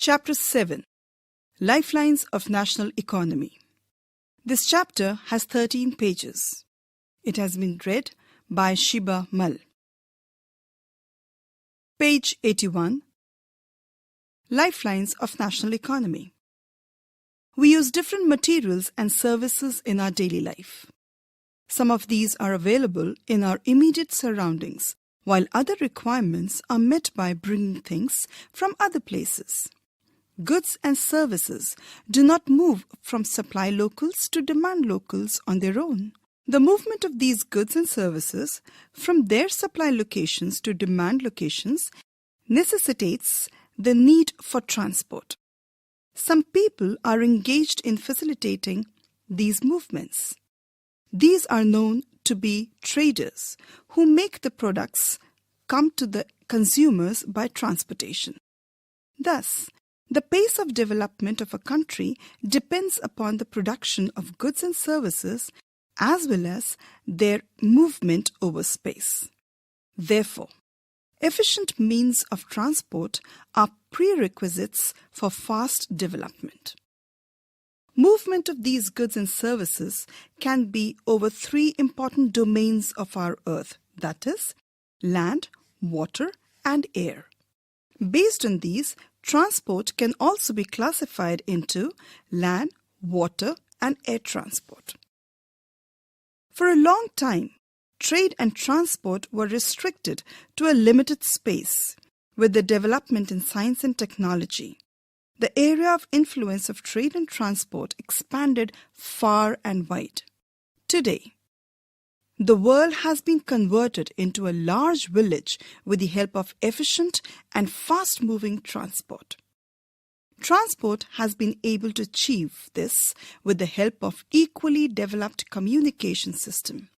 Chapter 7 Lifelines of National Economy. This chapter has 13 pages. It has been read by Shiba Mal. Page 81 Lifelines of National Economy. We use different materials and services in our daily life. Some of these are available in our immediate surroundings, while other requirements are met by bringing things from other places. Goods and services do not move from supply locals to demand locals on their own. The movement of these goods and services from their supply locations to demand locations necessitates the need for transport. Some people are engaged in facilitating these movements. These are known to be traders who make the products come to the consumers by transportation. Thus, the pace of development of a country depends upon the production of goods and services as well as their movement over space. Therefore, efficient means of transport are prerequisites for fast development. Movement of these goods and services can be over three important domains of our earth, that is, land, water, and air. Based on these, transport can also be classified into land, water, and air transport. For a long time, trade and transport were restricted to a limited space. With the development in science and technology, the area of influence of trade and transport expanded far and wide. Today, the world has been converted into a large village with the help of efficient and fast-moving transport. Transport has been able to achieve this with the help of equally developed communication system.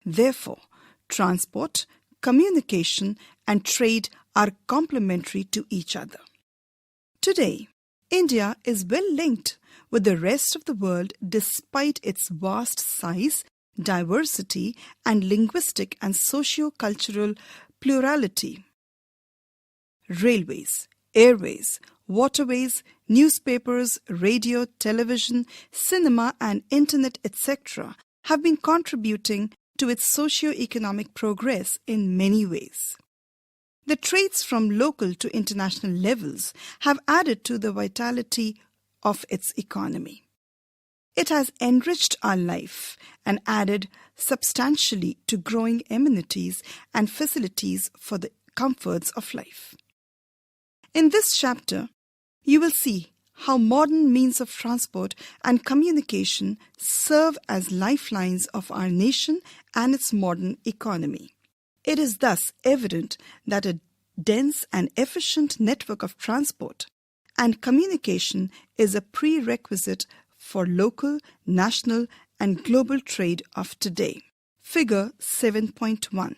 Therefore, transport, communication, and trade are complementary to each other. Today, India is well linked with the rest of the world despite its vast size, diversity, and linguistic and socio-cultural plurality. Railways, airways, waterways, newspapers, radio, television, cinema, and internet, etc. have been contributing to its socio-economic progress in many ways. The trades from local to international levels have added to the vitality of its economy. It has enriched our life and added substantially to growing amenities and facilities for the comforts of life. In this chapter, you will see how modern means of transport and communication serve as lifelines of our nation and its modern economy. It is thus evident that a dense and efficient network of transport and communication is a prerequisite for local, national, and global trade of today. Figure 7.1.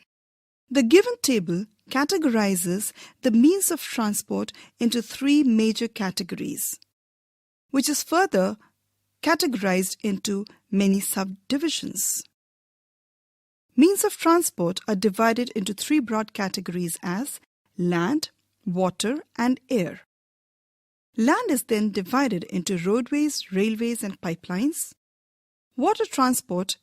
The given table categorizes the means of transport into three major categories, which is further categorized into many subdivisions. Means of transport are divided into three broad categories as land, water, and air. Land is then divided into roadways, railways, and pipelines. Water transport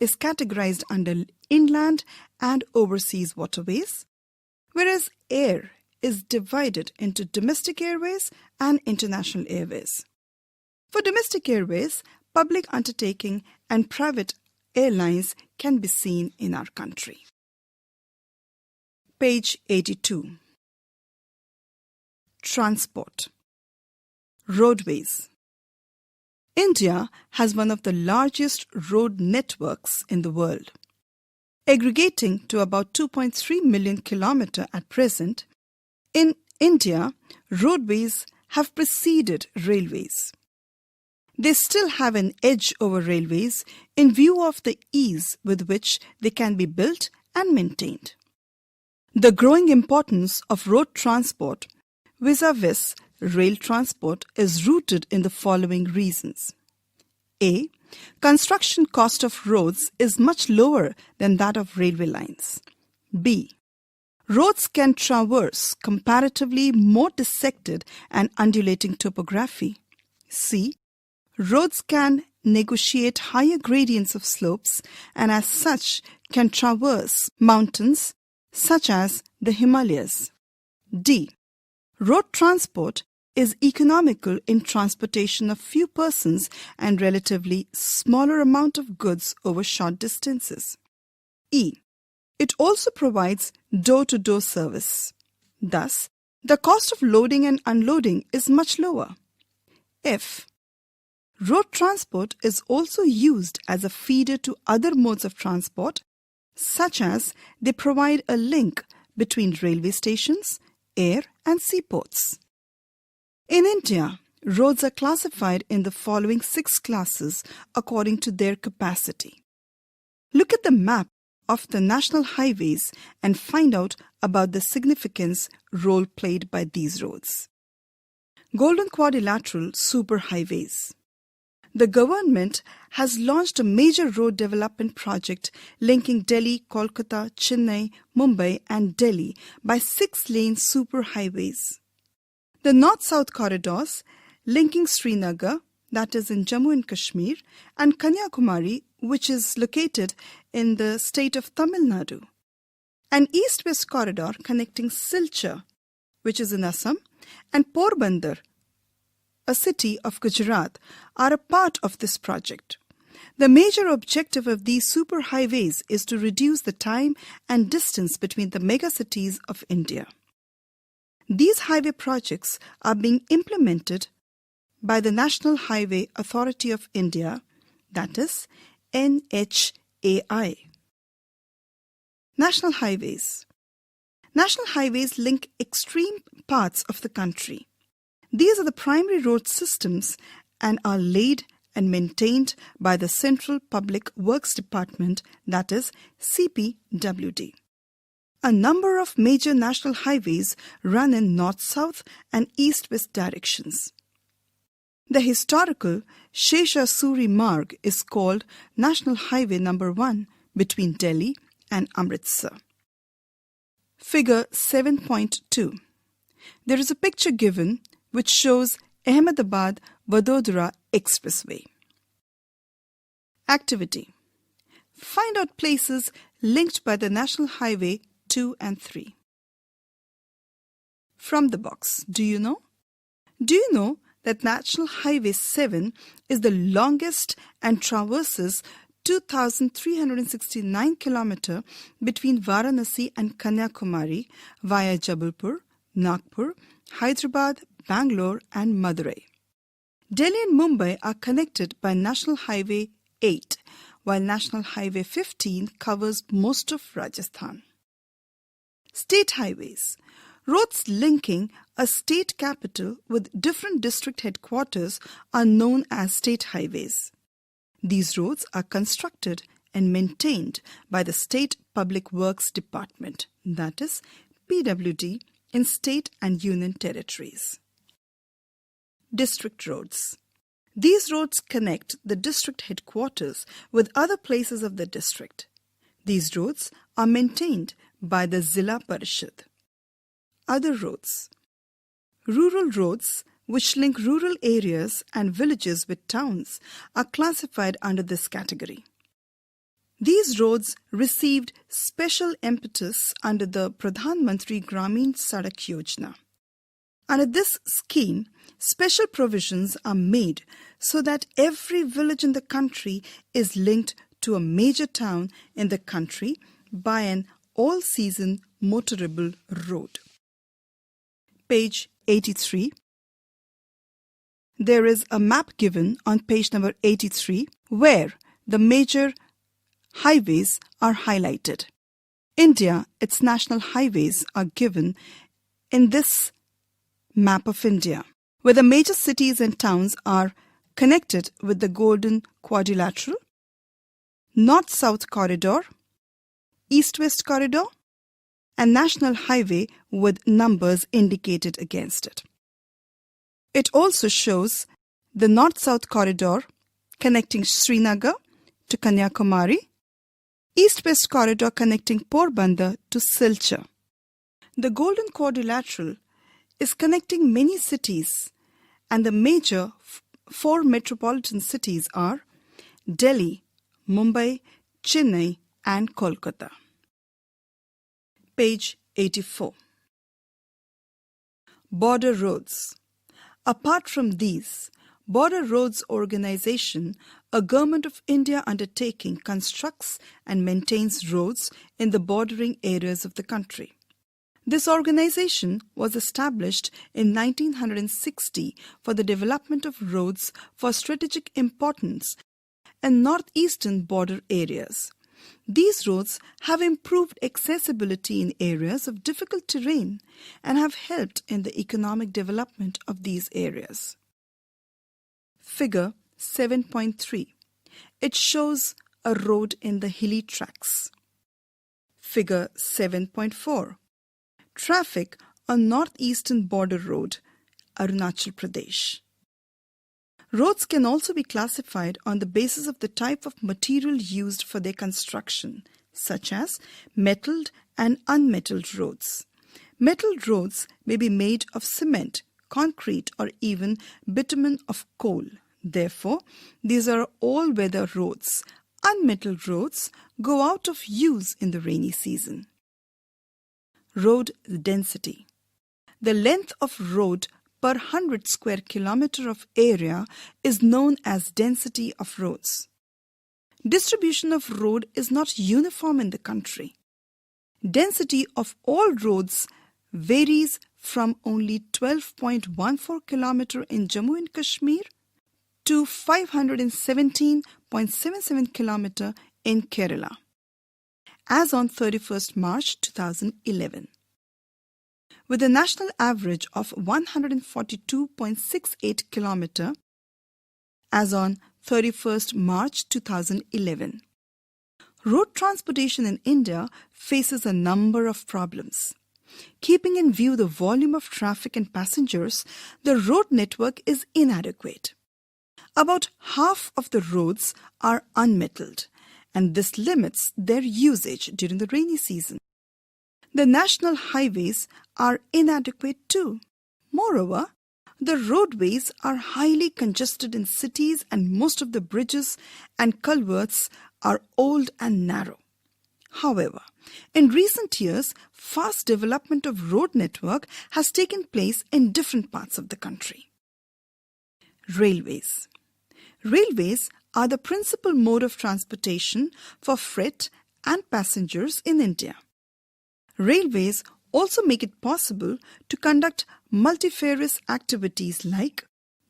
is categorized under inland and overseas waterways, whereas air is divided into domestic airways and international airways. For domestic airways, public undertaking and private airlines can be seen in our country. Page 82. Transport. Roadways. India has one of the largest road networks in the world. Aggregating to about 2.3 million kilometers at present, in India, roadways have preceded railways. They still have an edge over railways in view of the ease with which they can be built and maintained. The growing importance of road transport vis-à-vis rail transport is rooted in the following reasons. A. Construction cost of roads is much lower than that of railway lines. B. Roads can traverse comparatively more dissected and undulating topography. C. Roads can negotiate higher gradients of slopes and as such can traverse mountains such as the Himalayas. D. Road transport is economical in transportation of few persons and relatively smaller amount of goods over short distances. E. It also provides door-to-door service. Thus, the cost of loading and unloading is much lower. F. Road transport is also used as a feeder to other modes of transport, such as they provide a link between railway stations, air and seaports. In India, roads are classified in the following 6 classes according to their capacity. Look at the map of the national highways and find out about the significance role played by these roads. Golden Quadrilateral Superhighways. The government has launched a major road development project linking Delhi, Kolkata, Chennai, Mumbai and Delhi by 6-lane superhighways. The North-South corridors linking Srinagar, that is in Jammu and Kashmir, and Kanyakumari, which is located in the state of Tamil Nadu. An East-West corridor connecting Silchar, which is in Assam, and Porbandar, a city of Gujarat, are a part of this project. The major objective of these superhighways is to reduce the time and distance between the megacities of India. These highway projects are being implemented by the National Highway Authority of India, that is NHAI. National Highways. National highways link extreme parts of the country. These are the primary road systems and are laid and maintained by the Central Public Works Department, that is CPWD. A number of major national highways run in north-south and east-west directions. The historical Sheshasuri Marg is called National Highway number 1 between Delhi and Amritsar. Figure 7.2. There is a picture given which shows Ahmedabad-Vadodara Expressway. Activity. Find out places linked by the National Highway 2 and 3. From the box, do you know? Do you know that National Highway 7 is the longest and traverses 2,369 km between Varanasi and Kanyakumari via Jabalpur, Nagpur, Hyderabad, Bangalore and Madurai. Delhi and Mumbai are connected by National Highway 8, while National Highway 15 covers most of Rajasthan. State highways. Roads linking a state capital with different district headquarters are known as state highways. These roads are constructed and maintained by the State Public Works Department, that is PWD, in state and union territories. District roads. These roads connect the district headquarters with other places of the district. These roads are maintained by the Zilla Parishad. Other roads. Rural roads, which link rural areas and villages with towns, are classified under this category. These roads received special impetus under the Pradhan Mantri Gramin Sadak Yojana. Under this scheme, special provisions are made so that every village in the country is linked to a major town in the country by an all-season motorable road. Page 83. There is a map given on page number 83 where the major highways are highlighted. India, its national highways are given in this map of India, where the major cities and towns are connected with the Golden Quadrilateral, North-South Corridor, East-West Corridor, and National Highway with numbers indicated against it. It also shows the North-South Corridor connecting Srinagar to Kanyakumari, East-West Corridor connecting Porbandar to Silchar, The Golden Quadrilateral is connecting many cities, and the major four metropolitan cities are Delhi, Mumbai, Chennai, and Kolkata. Page 84. Border roads. Apart from these, Border Roads Organization, a Government of India undertaking, constructs and maintains roads in the bordering areas of the country. This organization was established in 1960 for the development of roads for strategic importance in northeastern border areas. These roads have improved accessibility in areas of difficult terrain and have helped in the economic development of these areas. Figure 7.3. It shows a road in the hilly tracts. Figure 7.4. Traffic on northeastern border road, Arunachal Pradesh. Roads can also be classified on the basis of the type of material used for their construction, such as metalled and unmetalled roads. Metalled roads may be made of cement, concrete, or even bitumen of coal. Therefore, these are all-weather roads. Unmetalled roads go out of use in the rainy season. Road density. The length of road per 100 square kilometer of area is known as density of roads. Distribution of road is not uniform in the country. Density of all roads varies from only 12.14 kilometer in Jammu and Kashmir to 517.77 kilometer in Kerala, as on 31st March 2011. With a national average of 142.68 kilometer as on 31st March 2011. Road transportation in India faces a number of problems. Keeping in view the volume of traffic and passengers, the road network is inadequate. About half of the roads are unmetalled, and this limits their usage during the rainy season. The national highways are inadequate too. Moreover, the roadways are highly congested in cities, and most of the bridges and culverts are old and narrow. However, in recent years, fast development of road network has taken place in different parts of the country. Railways. Railways are the principal mode of transportation for freight and passengers in India. Railways also make it possible to conduct multifarious activities like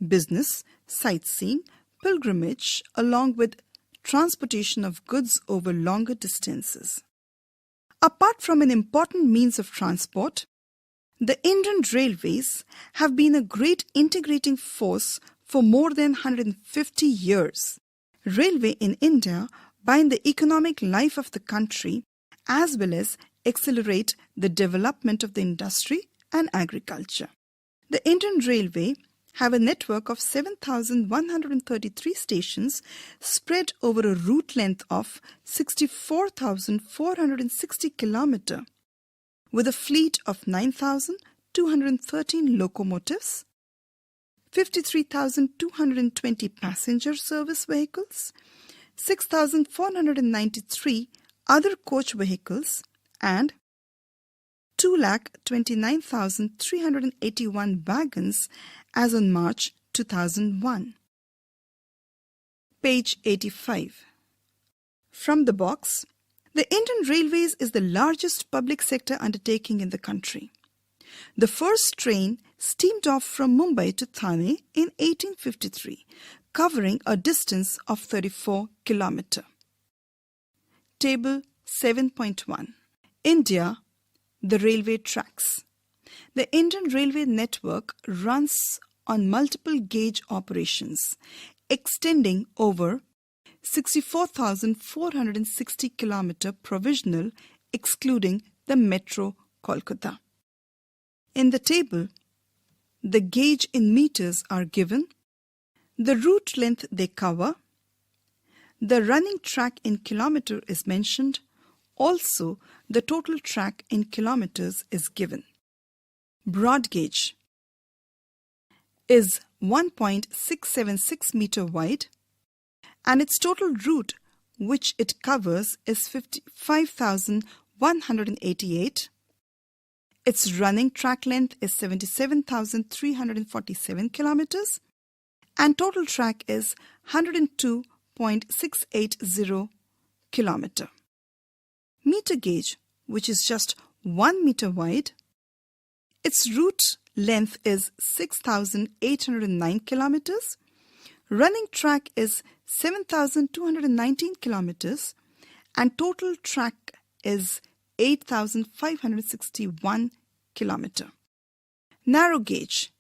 business, sightseeing, pilgrimage, along with transportation of goods over longer distances. Apart from an important means of transport, the Indian Railways have been a great integrating force for more than 150 years. Railway in India bind the economic life of the country as well as accelerate the development of the industry and agriculture. The Indian Railway have a network of 7,133 stations spread over a route length of 64,460 km, with a fleet of 9,213 locomotives, 53,220 passenger service vehicles, 6,493 other coach vehicles, and 229,381 wagons as on March 2001. Page 85. From the box, the Indian Railways is the largest public sector undertaking in the country. The first train steamed off from Mumbai to Thane in 1853, covering a distance of 34 km. Table 7.1. India, the railway tracks. The Indian Railway network runs on multiple gauge operations, extending over 64,460 km provisional, excluding the Metro Kolkata. In the table, the gauge in meters are given, the route length they cover, the running track in kilometer is mentioned, also the total track in kilometers is given. Broad gauge is 1.676 meter wide, and its total route which it covers is 55,188. Its running track length is 77,347 kilometers, and total track is 102.680 kilometer. Meter gauge, which is just 1 meter wide, its route length is 6,809 kilometers, running track is 7,219 kilometers, and total track is 8,561 kilometer. Narrow gauge,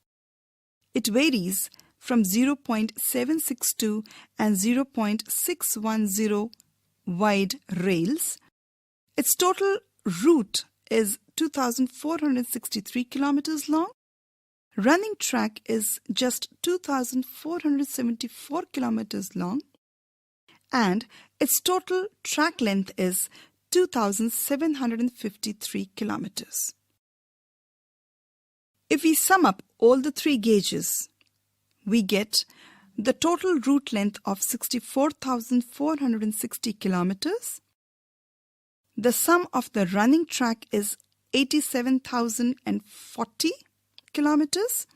it varies from 0.762 and 0.610 wide rails. Its total route is 2,463 kilometers long. Running track is just 2,474 kilometers long, and its total track length is 2,753 kilometers. If we sum up all the three gauges, we get the total route length of 64,460 kilometers. The sum of the running track is 87,040 kilometers,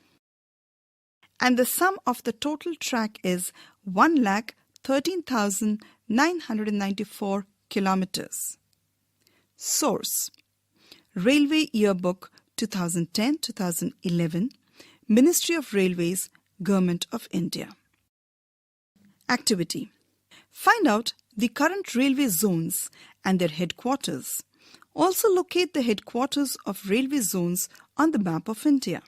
and the sum of the total track is 1,13,994 kilometers. Source: Railway Yearbook 2010-2011, Ministry of Railways, Government of India. Activity: find out the current railway zones and their headquarters. Also locate the headquarters of railway zones on the map of India.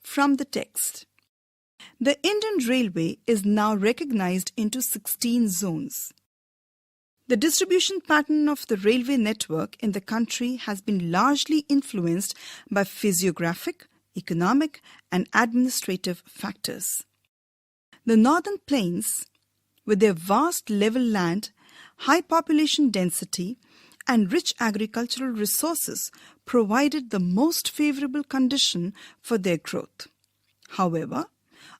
From the text: the Indian Railway is now recognized into 16 zones. The distribution pattern of the railway network in the country has been largely influenced by physiographic, economic, and administrative factors. The northern plains, with their vast level land, high population density, and rich agricultural resources, provided the most favorable condition for their growth. However,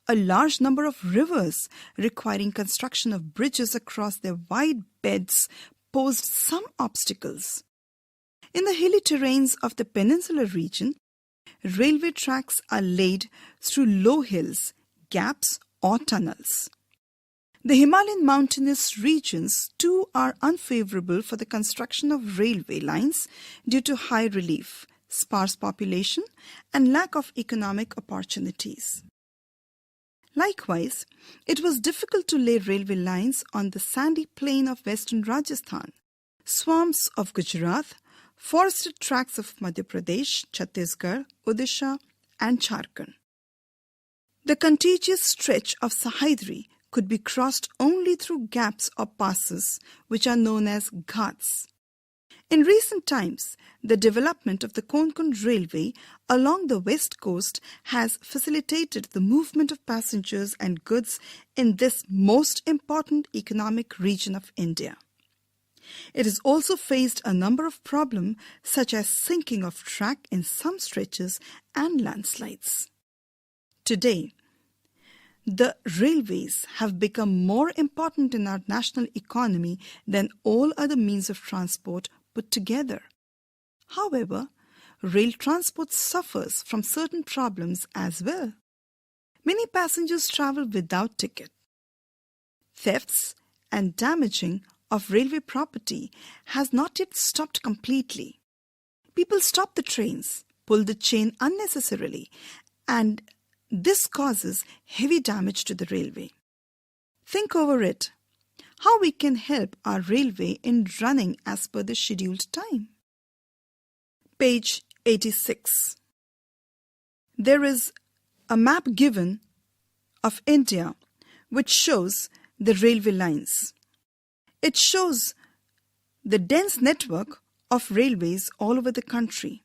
a large number of rivers requiring construction of bridges across their wide beds posed some obstacles. In the hilly terrains of the peninsular region, railway tracks are laid through low hills, gaps, or tunnels. The Himalayan mountainous regions too are unfavorable for the construction of railway lines due to high relief, sparse population, and lack of economic opportunities. Likewise, it was difficult to lay railway lines on the sandy plain of western Rajasthan, swamps of Gujarat, forested tracts of Madhya Pradesh, Chhattisgarh, Odisha, and Jharkhand. The contiguous stretch of Sahyadri could be crossed only through gaps or passes, which are known as ghats. In recent times, the development of the Konkan Railway along the west coast has facilitated the movement of passengers and goods in this most important economic region of India. It has also faced a number of problems such as sinking of track in some stretches and landslides. Today, the railways have become more important in our national economy than all other means of transport put together. However, rail transport suffers from certain problems as well. Many passengers travel without ticket. Thefts and damaging of railway property has not yet stopped completely. People stop the trains, pull the chain unnecessarily, and this causes heavy damage to the railway. Think over it. How we can help our railway in running as per the scheduled time. Page 86. There is a map given of India which shows the railway lines. It shows the dense network of railways all over the country.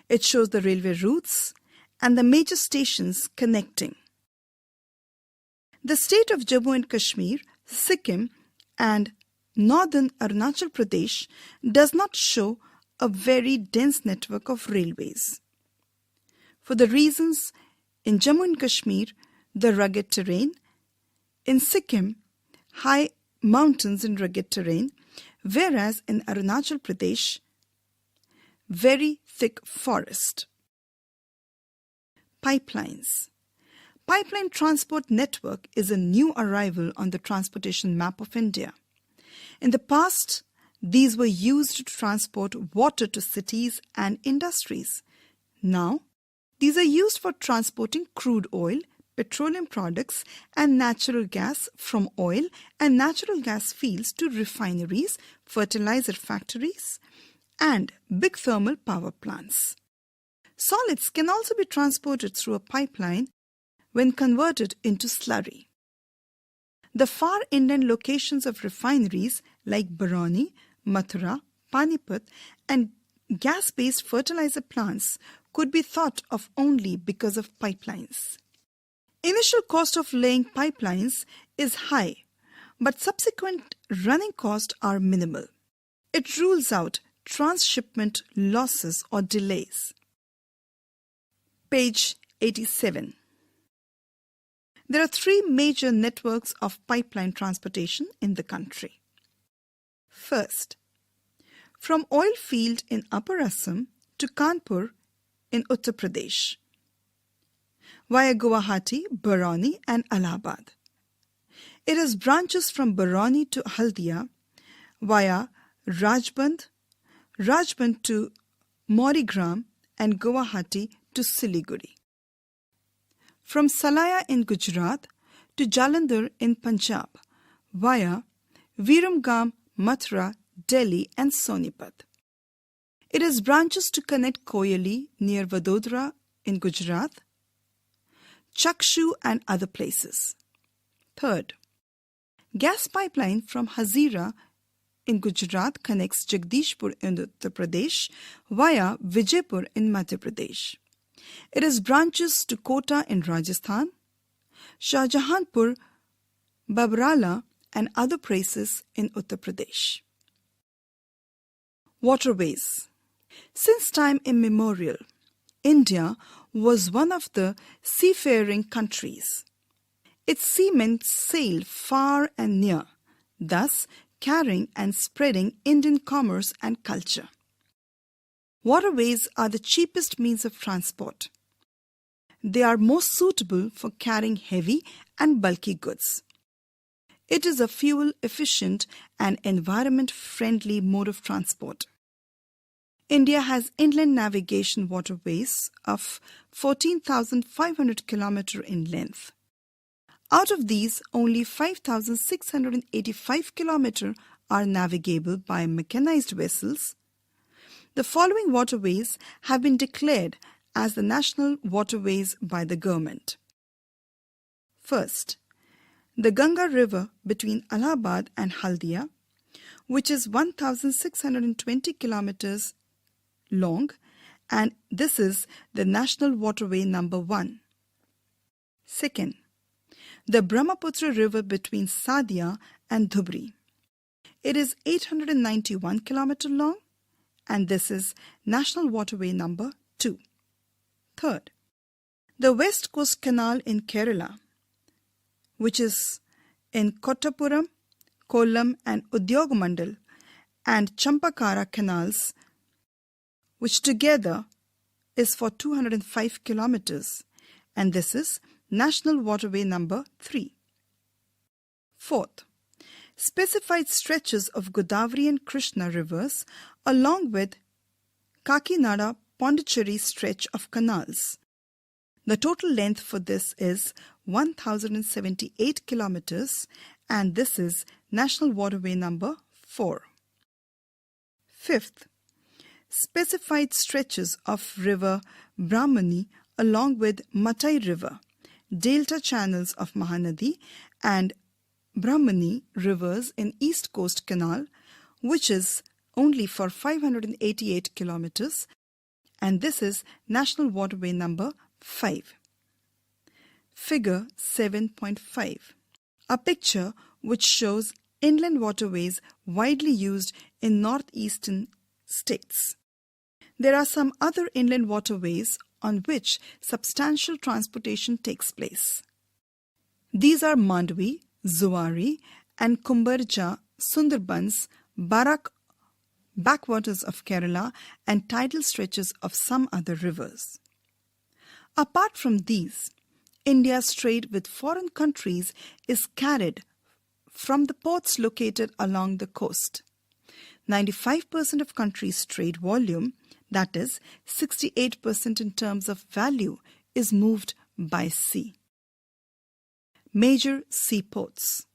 It shows the railway routes and the major stations connecting. The state of Jammu and Kashmir, Sikkim, and northern Arunachal Pradesh does not show a very dense network of railways. For the reasons in Jammu and Kashmir, the rugged terrain, in Sikkim, high mountains and rugged terrain, whereas in Arunachal Pradesh, very thick forest. Pipelines. Pipeline transport network is a new arrival on the transportation map of India. In the past, these were used to transport water to cities and industries. Now, these are used for transporting crude oil, petroleum products, and natural gas from oil and natural gas fields to refineries, fertilizer factories, and big thermal power plants. Solids can also be transported through a pipeline when converted into slurry. The far inland locations of refineries like Barauni, Mathura, Panipat, and gas-based fertilizer plants could be thought of only because of pipelines. Initial cost of laying pipelines is high, but subsequent running costs are minimal. It rules out transshipment losses or delays. Page 87. There are three major networks of pipeline transportation in the country. First, from oil field in Upper Assam to Kanpur in Uttar Pradesh, via Guwahati, Barauni and Allahabad. It has branches from Barauni to Haldia via Rajband, Rajband to Maurigram and Guwahati to Siliguri. From Salaya in Gujarat to Jalandhar in Punjab via Viramgam, Mathura, Delhi and Sonipat. It has branches to connect Koyali near Vadodara in Gujarat, Chakshu and other places. Third, gas pipeline from Hazira in Gujarat connects Jagdishpur in Uttar Pradesh via Vijaypur in Madhya Pradesh. It has branches to Kota in Rajasthan, Shahjahanpur, Babrala and other places in Uttar Pradesh. Waterways. Since time immemorial, India was one of the seafaring countries. Its seamen sailed far and near, thus carrying and spreading Indian commerce and culture. Waterways are the cheapest means of transport. They are most suitable for carrying heavy and bulky goods. It is a fuel-efficient and environment-friendly mode of transport. India has inland navigation waterways of 14,500 km in length. Out of these, only 5,685 km are navigable by mechanized vessels. The following waterways have been declared as the national waterways by the government. First, the Ganga River between Allahabad and Haldia, which is 1,620 kilometers long, and this is the national waterway number 1. Second, the Brahmaputra River between Sadia and Dhubri. It is 891 kilometers long, and this is national waterway number 2. Third, the West Coast Canal in Kerala, which is in Kottapuram, Kollam and Udyogmandal, and Champakara canals, which together is for 205 kilometers, and this is national waterway number 3. Fourth, specified stretches of Godavari and Krishna rivers along with Kakinada-Pondicherry stretch of canals. The total length for this is 1,078 kilometers, and this is national waterway number 4. Fifth, specified stretches of river Brahmani along with Matai River, delta channels of Mahanadi and Brahmani rivers in East Coast Canal, which is only for 588 kilometers, and this is national waterway number 5. Figure 7.5. A picture which shows inland waterways widely used in northeastern states. There are some other inland waterways on which substantial transportation takes place. These are Mandvi, Zuari, and Kumbarja, Sundarbans, Barak backwaters of Kerala, and tidal stretches of some other rivers. Apart from these, India's trade with foreign countries is carried from the ports located along the coast. 95% of countries' trade volume, that is 68% in terms of value, is moved by sea. Major seaports.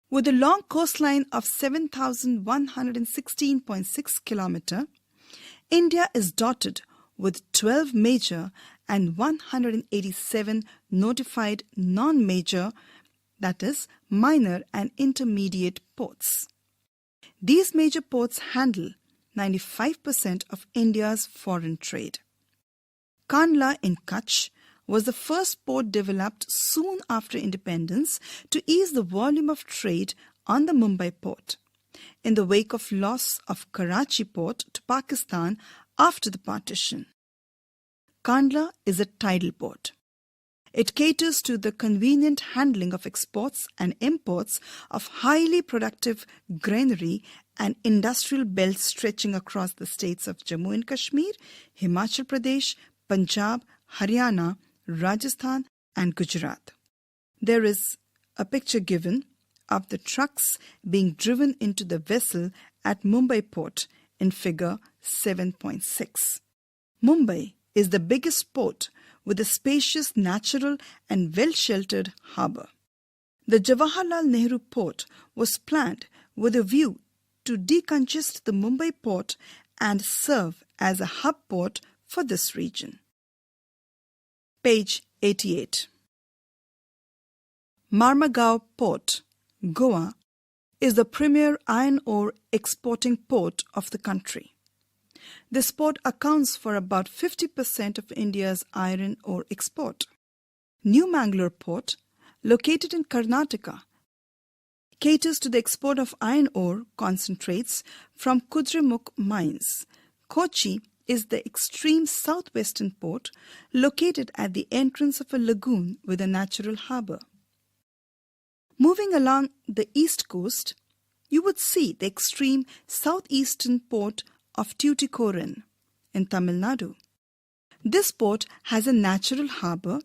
With a long coastline of 7,116.6 km, India is dotted with 12 major and 187 notified non-major, that is, minor and intermediate ports. These major ports handle 95% of India's foreign trade. Kandla in Kutch was the first port developed soon after independence to ease the volume of trade on the Mumbai port, in the wake of loss of Karachi port to Pakistan after the partition. Kandla is a tidal port. It caters to the convenient handling of exports and imports of highly productive granary and industrial belts stretching across the states of Jammu and Kashmir, Himachal Pradesh, Punjab, Haryana, Rajasthan, and Gujarat. There is a picture given of the trucks being driven into the vessel at Mumbai port in figure 7.6. Mumbai is the biggest port with a spacious, natural and well-sheltered harbour. The Jawaharlal Nehru port was planned with a view to decongest the Mumbai port and serve as a hub port for this region. Page 88. Marmagao Port, Goa, is the premier iron ore exporting port of the country. This port accounts for about 50% of India's iron ore export. New Mangalore Port, located in Karnataka, caters to the export of iron ore concentrates from Kudremukh mines. Kochi is the extreme southwestern port located at the entrance of a lagoon with a natural harbour. Moving along the east coast, you would see the extreme southeastern port of Tuticorin in Tamil Nadu. This port has a natural harbour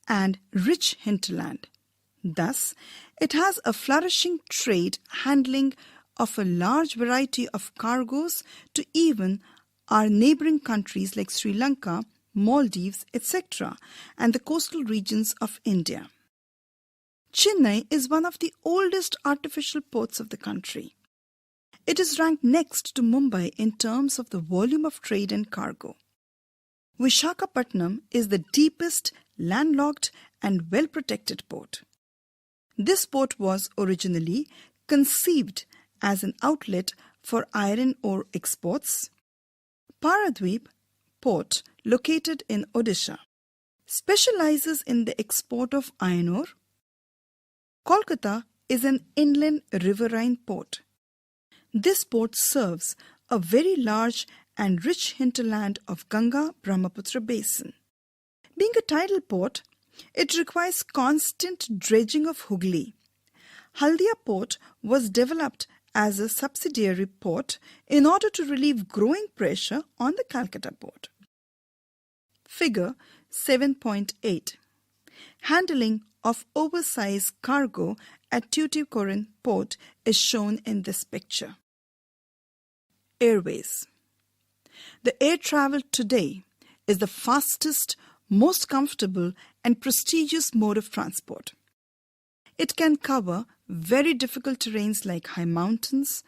and rich hinterland. Thus, it has a flourishing trade handling of a large variety of cargoes to even our neighbouring countries like Sri Lanka, Maldives, etc., and the coastal regions of India. Chennai is one of the oldest artificial ports of the country. It is ranked next to Mumbai in terms of the volume of trade and cargo. Visakhapatnam is the deepest, landlocked and well-protected port. This port was originally conceived as an outlet for iron ore exports. Paradweep port, located in Odisha, specializes in the export of iron ore. Kolkata is an inland riverine port. This port serves a very large and rich hinterland of Ganga-Brahmaputra basin. Being a tidal port, it requires constant dredging of Hooghly. Haldia port was developed as a subsidiary port in order to relieve growing pressure on the Calcutta port. Figure 7.8. Handling of oversized cargo at Tuticorin port is shown in this picture. Airways. The air travel today is the fastest, most comfortable and prestigious mode of transport. It can cover very difficult terrains like high mountains,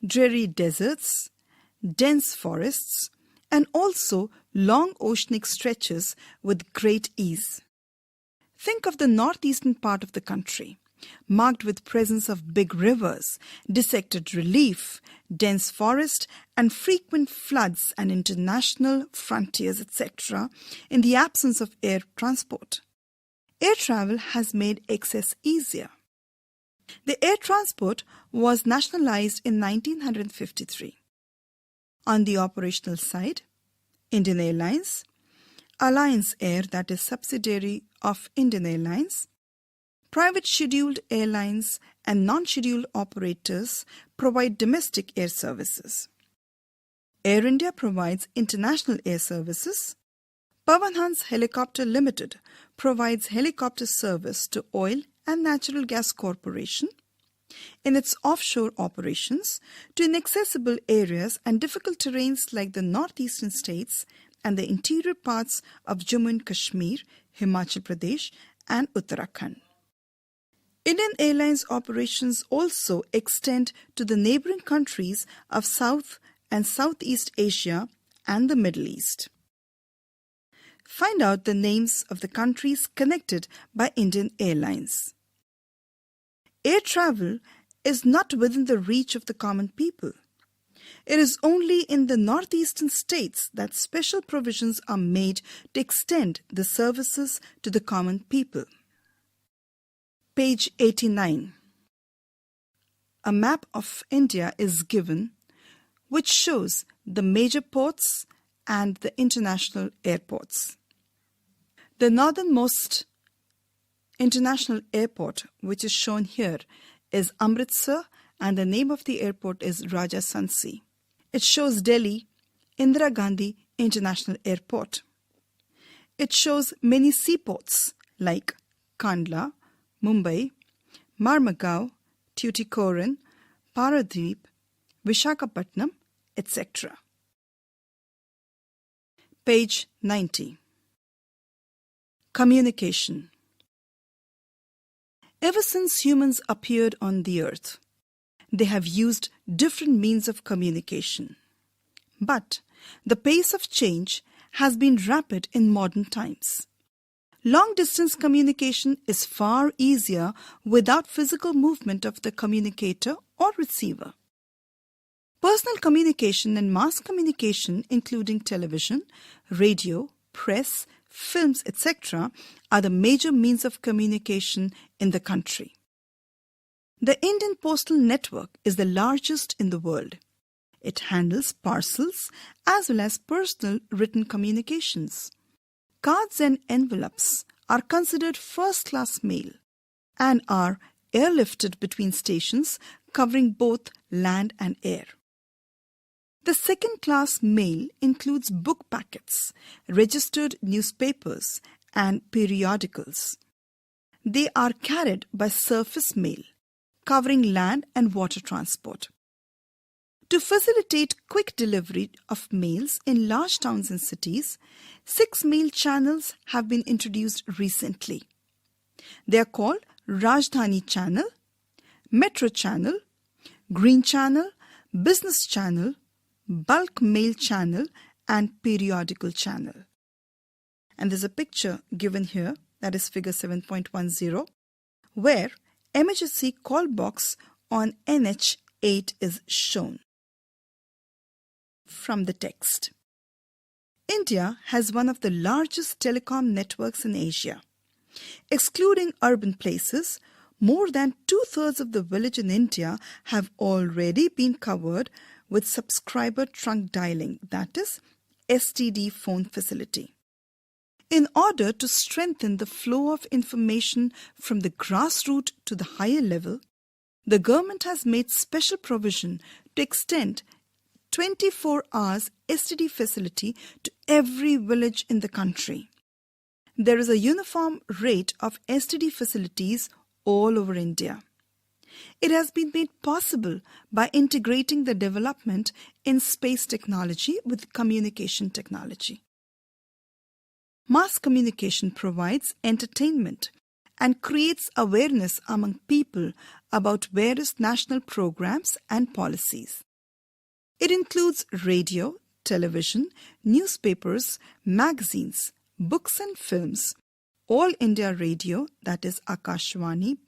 dreary deserts, dense forests, and also long oceanic stretches with great ease. Think of the northeastern part of the country, marked with presence of big rivers, dissected relief, dense forest, and frequent floods and international frontiers, etc., in the absence of air transport. Air travel has made access easier. The air transport was nationalized in 1953. On the operational side, Indian Airlines, Alliance Air, that is subsidiary of Indian Airlines, private scheduled airlines and non-scheduled operators provide domestic air services. Air India provides international air services. Pawan Hans Helicopter Limited provides helicopter service to Oil and Natural Gas Corporation in its offshore operations to inaccessible areas and difficult terrains like the northeastern states and the interior parts of Jammu and Kashmir, Himachal Pradesh and Uttarakhand. Indian Airlines operations also extend to the neighboring countries of South and Southeast Asia and the Middle East. Find out the names of the countries connected by Indian Airlines. Air travel is not within the reach of the common people. It is only in the northeastern states that special provisions are made to extend the services to the common people. Page 89. A map of India is given which shows the major ports and the international airports. The northernmost international airport, which is shown here, is Amritsar, and the name of the airport is Rajasthansi. It shows Delhi, Indira Gandhi International Airport. It shows many seaports like Kandla, Mumbai, Marmagao, Tuticorin, Paradip, Vishakhapatnam, etc. Page 90. Communication. Ever since humans appeared on the earth, they have used different means of communication. But the pace of change has been rapid in modern times. Long-distance communication is far easier without physical movement of the communicator or receiver. Personal communication and mass communication, including television, radio, press, films, etc., are the major means of communication in the country. The Indian Postal Network is the largest in the world. It handles parcels as well as personal written communications. Cards and envelopes are considered first-class mail and are airlifted between stations covering both land and air. The second-class mail includes book packets, registered newspapers, and periodicals. They are carried by surface mail, covering land and water transport. To facilitate quick delivery of mails in large towns and cities, 6 mail channels have been introduced recently. They are called Rajdhani Channel, Metro Channel, Green Channel, Business Channel, Bulk Mail Channel, and Periodical Channel. And there's a picture given here, that is figure 7.10, where emergency call box on NH8 is shown. From the text. India has one of the largest telecom networks in Asia. Excluding urban places, more than 2/3 of the village in India have already been covered with subscriber trunk dialing, that is, STD phone facility. In order to strengthen the flow of information from the grassroots to the higher level, the government has made special provision to extend 24 hours STD facility to every village in the country. There is a uniform rate of STD facilities all over India. It has been made possible by integrating the development in space technology with communication technology. Mass communication provides entertainment and creates awareness among people about various national programs and policies. It includes radio, television, newspapers, magazines, books and films. All India Radio, that is Akashvani,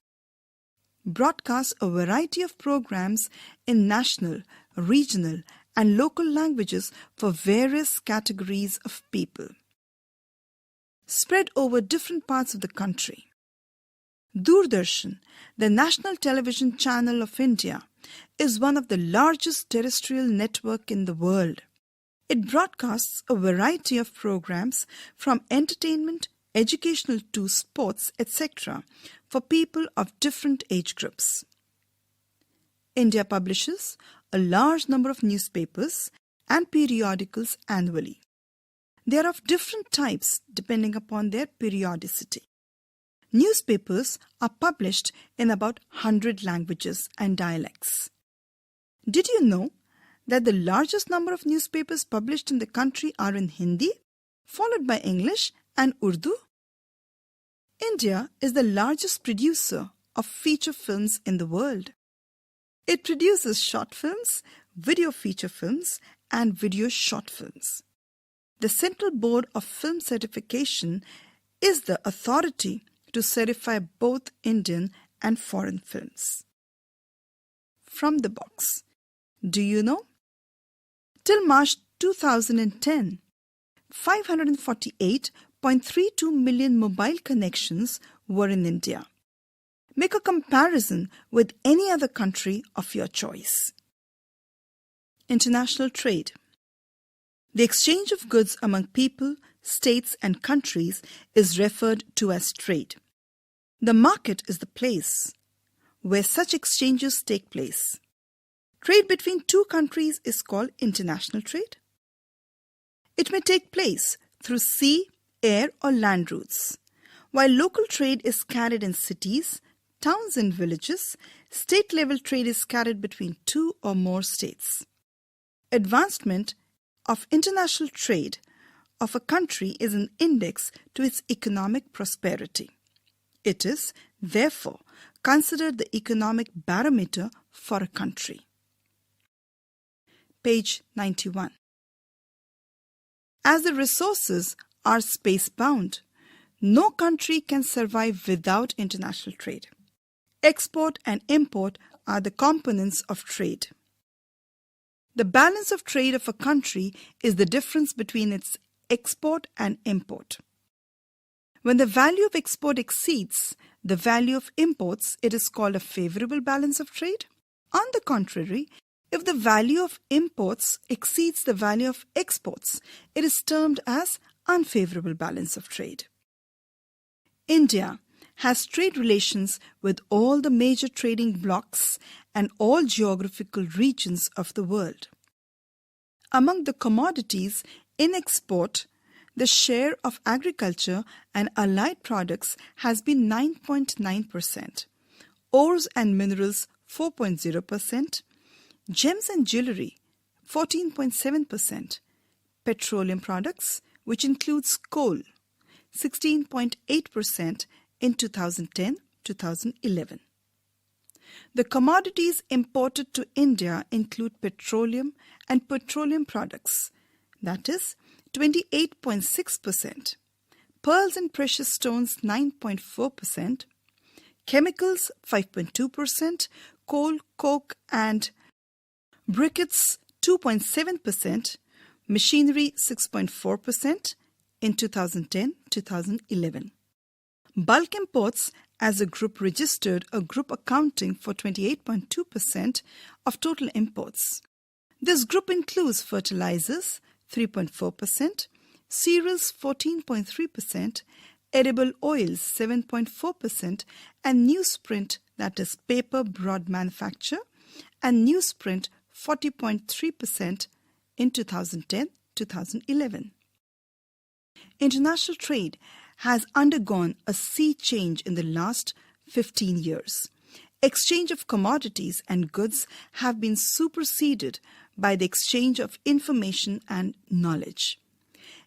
broadcasts a variety of programs in national, regional and local languages for various categories of people, spread over different parts of the country. Doordarshan, the national television channel of India, is one of the largest terrestrial networks in the world. It broadcasts a variety of programs from entertainment, educational to sports, etc. for people of different age groups. India publishes a large number of newspapers and periodicals annually. They are of different types depending upon their periodicity. Newspapers are published in about 100 languages and dialects. Did you know that the largest number of newspapers published in the country are in Hindi, followed by English and Urdu? India is the largest producer of feature films in the world. It produces short films, video feature films, and video short films. The Central Board of Film Certification is the authority to certify both Indian and foreign films. From the box. Do you know? Till March 2010, 548.32 million mobile connections were in India. Make a comparison with any other country of your choice. International trade. The exchange of goods among people, states, and countries is referred to as trade. The market is the place where such exchanges take place. Trade between two countries is called international trade. It may take place through sea, air, or land routes. While local trade is carried in cities, towns, and villages, state-level trade is carried between two or more states. Advancement of international trade of a country is an index to its economic prosperity. It is, therefore, considered the economic barometer for a country. Page 91. As the resources are space-bound, no country can survive without international trade. Export and import are the components of trade. The balance of trade of a country is the difference between its export and import. When the value of export exceeds the value of imports, it is called a favorable balance of trade. On the contrary, if the value of imports exceeds the value of exports, it is termed as unfavorable balance of trade. India has trade relations with all the major trading blocs and all geographical regions of the world. Among the commodities in export, the share of agriculture and allied products has been 9.9%, ores and minerals 4.0%, gems and jewelry 14.7%, petroleum products, which includes coal, 16.8% in 2010-2011. The commodities imported to India include petroleum and petroleum products, that is 28.6%, pearls and precious stones 9.4%, chemicals 5.2%, coal, coke and briquettes 2.7%, machinery 6.4% in 2010-2011. Bulk imports as a group registered a group accounting for 28.2% of total imports. This group includes fertilizers 3.4%, cereals 14.3%, edible oils 7.4%, and newsprint, that is paper broad manufacture, and newsprint 40.3% in 2010-2011. International trade has undergone a sea change in the last 15 years. Exchange of commodities and goods have been superseded by the exchange of information and knowledge.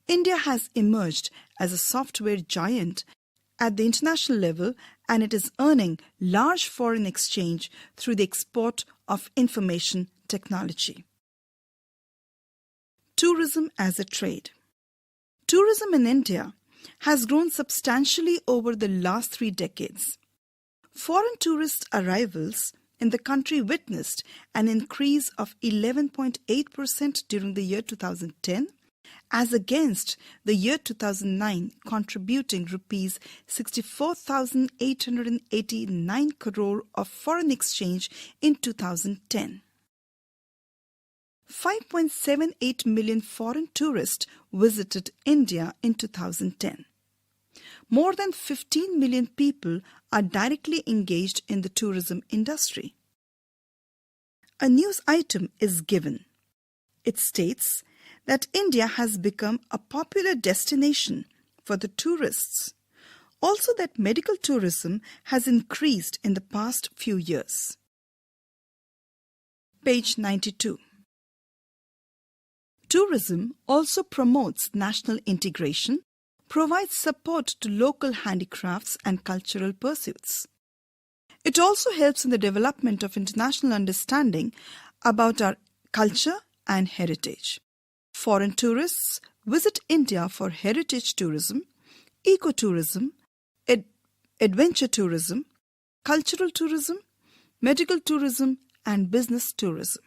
India has emerged as a software giant at the international level, and it is earning large foreign exchange through the export of information technology. Tourism as a trade. Tourism in India has grown substantially over the last 3 decades. Foreign tourist arrivals in the country witnessed an increase of 11.8% during the year 2010 as against the year 2009 contributing rupees 64,889 crore of foreign exchange in 2010. 5.78 million foreign tourists visited India in 2010. More than 15 million people are directly engaged in the tourism industry. A news item is given. It states that India has become a popular destination for the tourists. Also that medical tourism has increased in the past few years. Page 92. Tourism also promotes national integration, provides support to local handicrafts and cultural pursuits. It also helps in the development of international understanding about our culture and heritage. Foreign tourists visit India for heritage tourism, ecotourism, adventure tourism, cultural tourism, medical tourism, and business tourism.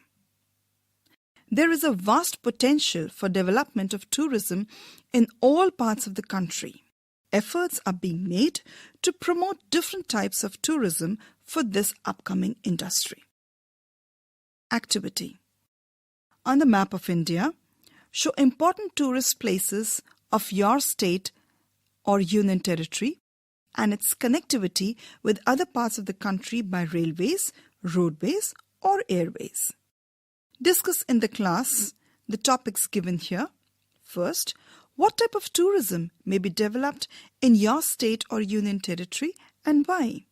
There is a vast potential for development of tourism in all parts of the country. Efforts are being made to promote different types of tourism for this upcoming industry. Activity. On the map of India, show important tourist places of your state or union territory and its connectivity with other parts of the country by railways, roadways, or airways. Discuss in the class the topics given here. First, what type of tourism may be developed in your state or union territory and why?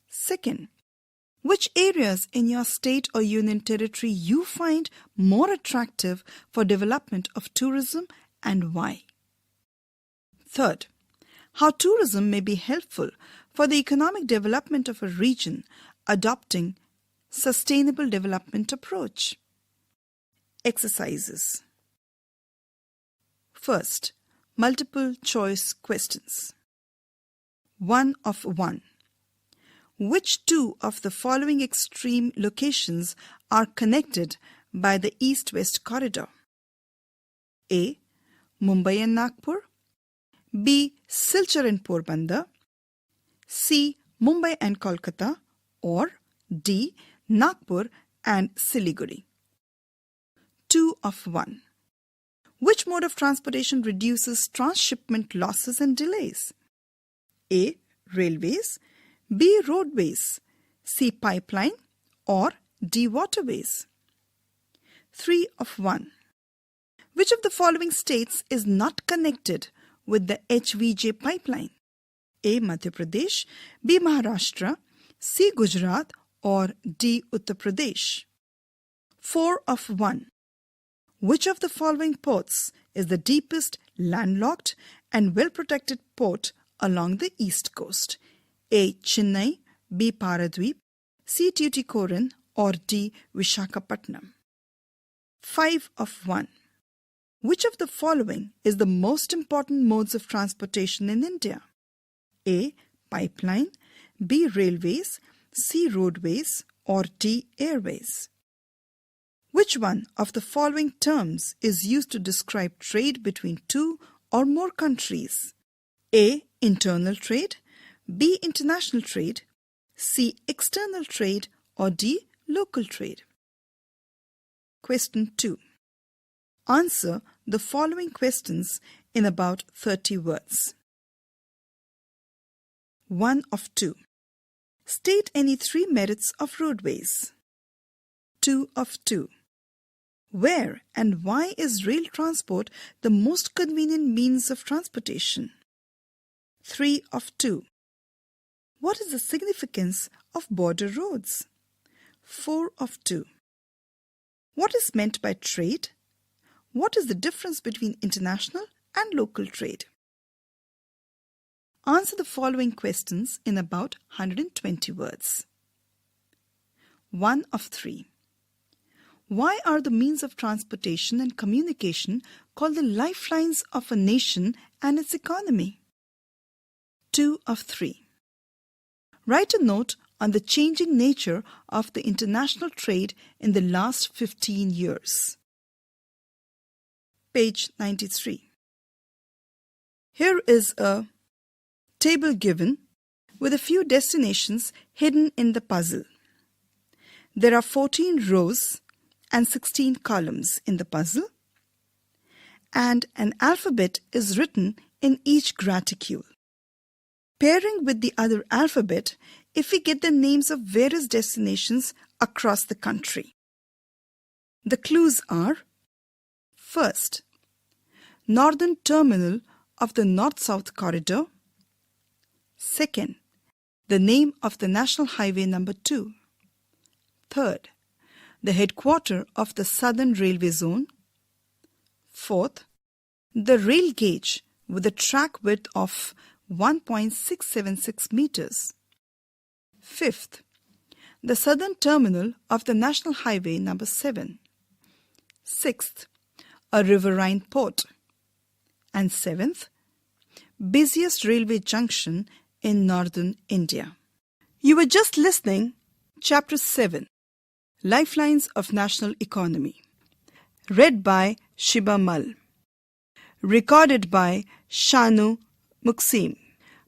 Second, which areas in your state or union territory you find more attractive for development of tourism and why? Third, how tourism may be helpful for the economic development of a region adopting sustainable development approach. Exercises. First, multiple choice questions. 1 of 1. Which two of the following extreme locations are connected by the east-west corridor? A. Mumbai and Nagpur. B. Silchar and Porbandar. C. Mumbai and Kolkata. Or D. Nagpur and Siliguri. 2 of 1. Which mode of transportation reduces transshipment losses and delays? A. Railways. B. Roadways. C. Pipeline. Or D. Waterways. 3 of 1. Which of the following states is not connected with the HVJ pipeline? A. Madhya Pradesh. B. Maharashtra. C. Gujarat. Or D. Uttar Pradesh. 4 of 1. Which of the following ports is the deepest landlocked and well-protected port along the east coast? A. Chennai. B. Paradweep. C. Tuticorin. Or D. Vishakhapatnam. 5 of 1. Which of the following is the most important modes of transportation in India? A. Pipeline. B. Railways. C. Roadways. Or D. Airways. Which one of the following terms is used to describe trade between two or more countries? A. Internal trade. B. International trade. C. External trade. Or D. Local trade. Question 2. Answer the following questions in about 30 words. 1 of 2. State any 3 merits of roadways. 2 of 2. Where and why is rail transport the most convenient means of transportation? 3 of 2. What is the significance of border roads? 4 of 2. What is meant by trade? What is the difference between international and local trade? Answer the following questions in about 120 words. 1 of 3. Why are the means of transportation and communication called the lifelines of a nation and its economy? 2 of 3. Write a note on the changing nature of the international trade in the last 15 years. page 93. Here is a table given with a few destinations hidden in the puzzle. There are 14 rows and 16 columns in the puzzle, and an alphabet is written in each graticule. Pairing with the other alphabet if we get the names of various destinations across the country. The clues are: first, northern terminal of the North-South Corridor. Second, the name of the National Highway number 2. Third, the headquarter of the Southern Railway Zone. Fourth, the rail gauge with a track width of 1.676 meters. Fifth, the southern terminal of the National Highway number 7. Sixth, a riverine port. And seventh, busiest railway junction in northern India. You were just listening Chapter 7, Lifelines of National Economy, read by Shiba Mal, recorded by Shanu Muksim,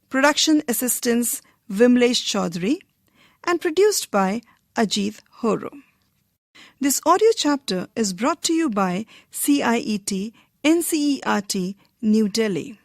production assistants Vimlesh Chaudhary, and produced by Ajit Horo. This audio chapter is brought to you by CIET NCERT, New Delhi.